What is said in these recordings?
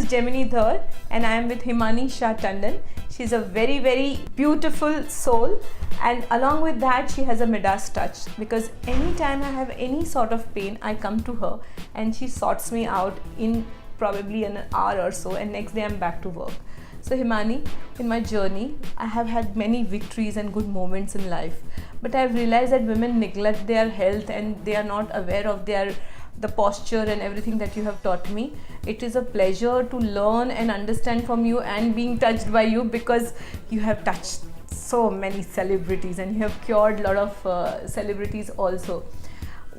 Gemini Dhar and I am with Himani Shah Tandon. She's a very, very beautiful soul, and along with that she has a Midas touch, because anytime I have any sort of pain I come to her and she sorts me out in probably an hour or so, and next day I'm back to work. So Himani, in my journey I have had many victories and good moments in life, but I've realized that women neglect their health and they are not aware of the posture and everything that you have taught me. It is a pleasure to learn and understand from you and being touched by you, because you have touched so many celebrities and you have cured a lot of celebrities also.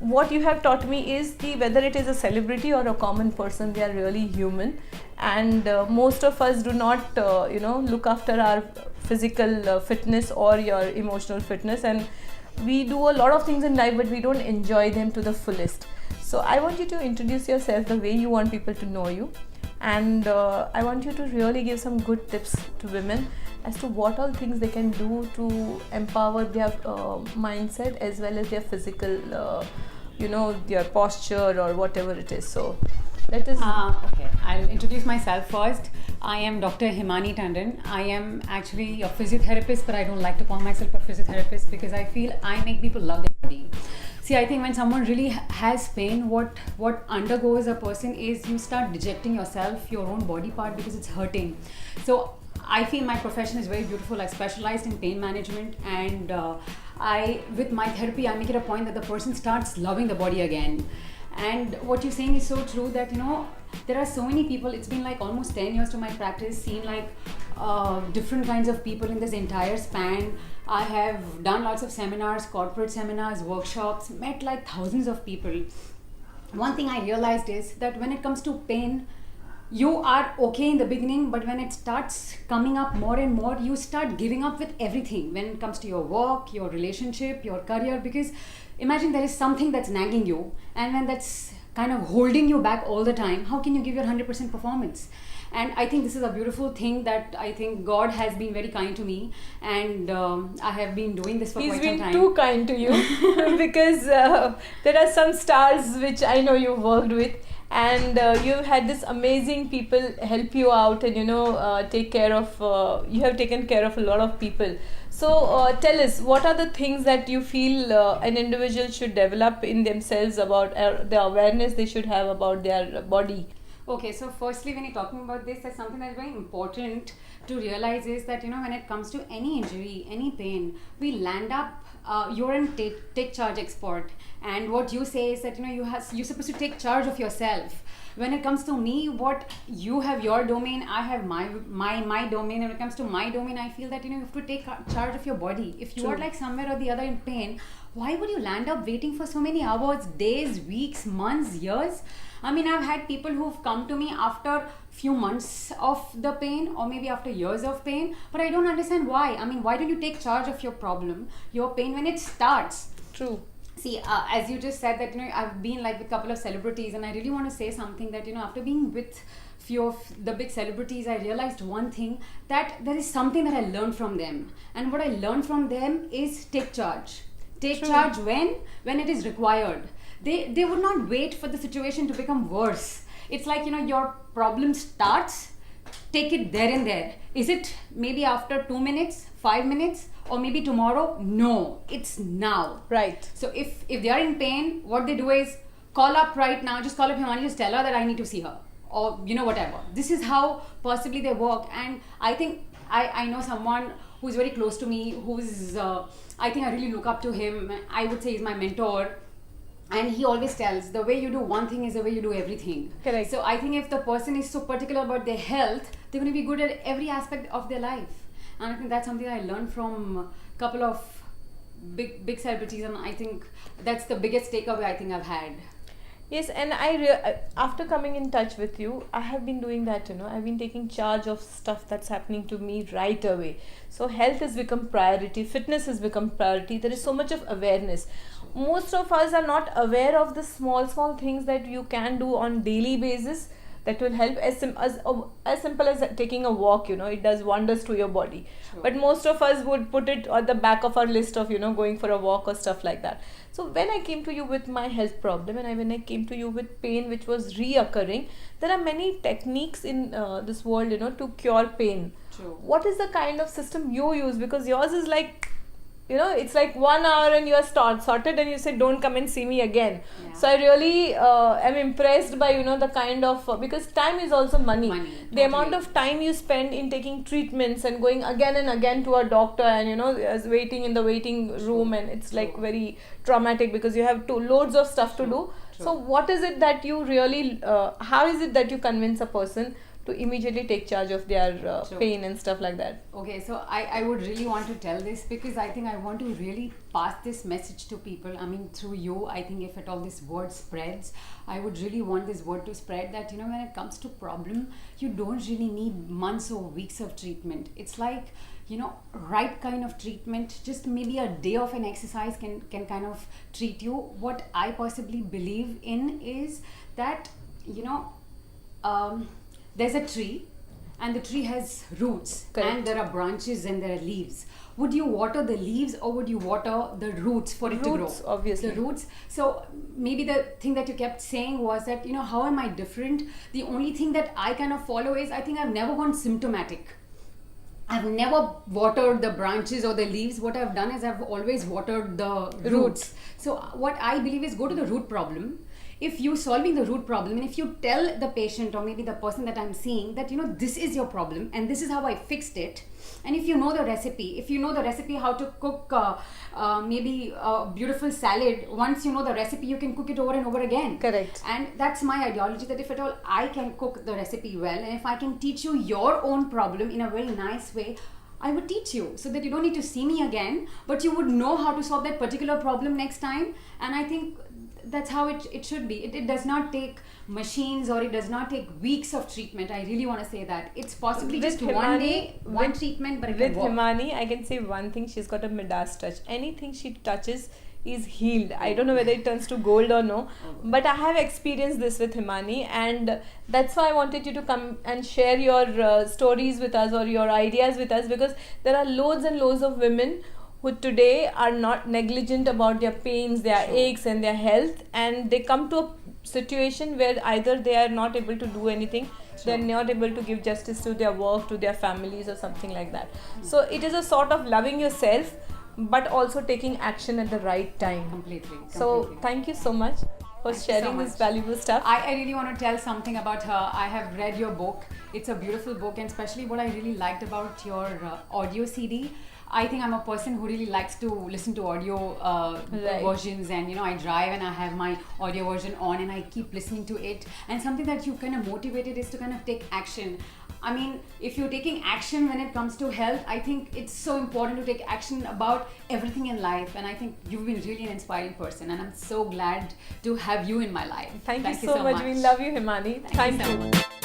What you have taught me is whether it is a celebrity or a common person, they are really human, and most of us do not look after our physical fitness or your emotional fitness, and we do a lot of things in life but we don't enjoy them to the fullest. So I want you to introduce yourself the way you want people to know you, and I want you to really give some good tips to women as to what all things they can do to empower their mindset as well as their physical, their posture or whatever it is. So let us. Okay, I'll introduce myself first. I am Dr. Himani Tandon. I am actually a physiotherapist, but I don't like to call myself a physiotherapist because I feel I make people love their body. See, I think when someone really has pain, what undergoes a person is you start dejecting yourself, your own body part, because it's hurting. So I feel my profession is very beautiful. I specialized in pain management, and with my therapy, I make it a point that the person starts loving the body again. And what you're saying is so true, that there are so many people. It's been like almost 10 years to my practice, seen like different kinds of people in this entire span. I have done lots of seminars, corporate seminars, workshops, met like thousands of people. One thing I realized is that when it comes to pain, you are okay in the beginning, but when it starts coming up more and more, you start giving up with everything when it comes to your work, your relationship, your career, because imagine there is something that's nagging you, and when that's kind of holding you back all the time, how can you give your 100% performance? And I think this is a beautiful thing that I think God has been very kind to me, and I have been doing this for quite some time. He's been too kind to you because there are some stars which I know you worked with, and you've had this amazing people help you out, and take care of, you have taken care of a lot of people. So tell us, what are the things that you feel an individual should develop in themselves about the awareness they should have about their body? Okay, so firstly, when you're talking about this, there's something that's very important to realize is that, when it comes to any injury, any pain, we land up, you're an take charge expert. And what you say is that, you're supposed to take charge of yourself. When it comes to me, what you have your domain, I have my domain. And when it comes to my domain, I feel that, you have to take charge of your body. If you are like somewhere or the other in pain, why would you land up waiting for so many hours, days, weeks, months, years? I mean, I've had people who've come to me after few months of the pain, or maybe after years of pain, but I don't understand why. I mean, why don't you take charge of your problem, your pain, when it starts? True. See, as you just said that, I've been like with a couple of celebrities, and I really want to say something that, after being with few of the big celebrities, I realized one thing, that there is something that I learned from them. And what I learned from them is take charge. Take charge when it is required. They would not wait for the situation to become worse. It's like, your problem starts, take it there and there. Is it maybe after 2 minutes, 5 minutes, or maybe tomorrow? No, it's now. Right. So if they are in pain, what they do is call up right now, just call up Himani, just tell her that I need to see her, or whatever. This is how possibly they work. And I think I know someone who's very close to me, who's I think I really look up to him. I would say he's my mentor. And he always tells, the way you do one thing is the way you do everything. Correct. So I think if the person is so particular about their health, they're going to be good at every aspect of their life. And I think that's something I learned from a couple of big celebrities, and I think that's the biggest takeaway I think I've had. Yes, and after coming in touch with you, I have been doing that, I've been taking charge of stuff that's happening to me right away. So health has become priority, fitness has become priority. There is so much of awareness. Most of us are not aware of the small things that you can do on daily basis that will help, as simple as taking a walk, it does wonders to your body. Sure. But most of us would put it at the back of our list of going for a walk or stuff like that. So when I came to you with my health problem, and when I came to you with pain which was reoccurring, there are many techniques in this world, to cure pain. True. What is the kind of system you use? Because yours is like, it's like 1 hour and you are sorted, and you say don't come and see me again. Yeah. So I really am impressed by the kind of because time is also money. The Totally. amount of time you spend in taking treatments and going again and again to a doctor, and as waiting in the waiting room, and it's like very traumatic because you have loads of stuff to do. True. So what is it that you really how is it that you convince a person to immediately take charge of their pain and stuff like that? Okay, so I would really want to tell this because I think I want to really pass this message to people. I mean, through you, I think if at all this word spreads, I would really want this word to spread that, when it comes to problem, you don't really need months or weeks of treatment. It's like, right kind of treatment, just maybe a day of an exercise can kind of treat you. What I possibly believe in is that, there's a tree and the tree has roots. Correct. And there are branches and there are leaves. Would you water the leaves or would you water the roots for it to grow? Roots, obviously. The roots. So maybe the thing that you kept saying was that, how am I different? The only thing that I kind of follow is I think I've never gone symptomatic. I've never watered the branches or the leaves. What I've done is I've always watered the roots. So what I believe is go to the root problem. If you're solving the root problem, and if you tell the patient or maybe the person that I'm seeing that, this is your problem and this is how I fixed it, and if you know the recipe, how to cook maybe a beautiful salad, once you know the recipe, you can cook it over and over again. Correct. And that's my ideology, that if at all I can cook the recipe well, and if I can teach you your own problem in a very nice way, I would teach you so that you don't need to see me again, but you would know how to solve that particular problem next time. And I think that's how it should be. It does not take machines or it does not take weeks of treatment. I really want to say that. It's possibly With just one day, one treatment, but it with can work. Himani, I can say one thing: she's got a Midas touch. Anything she touches is healed. I don't know whether it turns to gold or no, but I have experienced this with Himani, and that's why I wanted you to come and share your stories with us or your ideas with us, because there are loads and loads of women who today are not negligent about their pains, their aches and their health, and they come to a situation where either they are not able to do anything, they are not able to give justice to their work, to their families or something like that. So it is a sort of loving yourself but also taking action at the right time. Completely. So thank you so much for sharing this valuable stuff. I really want to tell something about her. I have read your book. It's a beautiful book, and especially what I really liked about your audio CD. I think I'm a person who really likes to listen to audio versions, and I drive and I have my audio version on and I keep listening to it. And something that you kind of motivated is to kind of take action. I mean, if you're taking action when it comes to health, I think it's so important to take action about everything in life. And I think you've been really an inspiring person, and I'm so glad to have you in my life. Thank you so much. We love you, Himani. Thank you so much.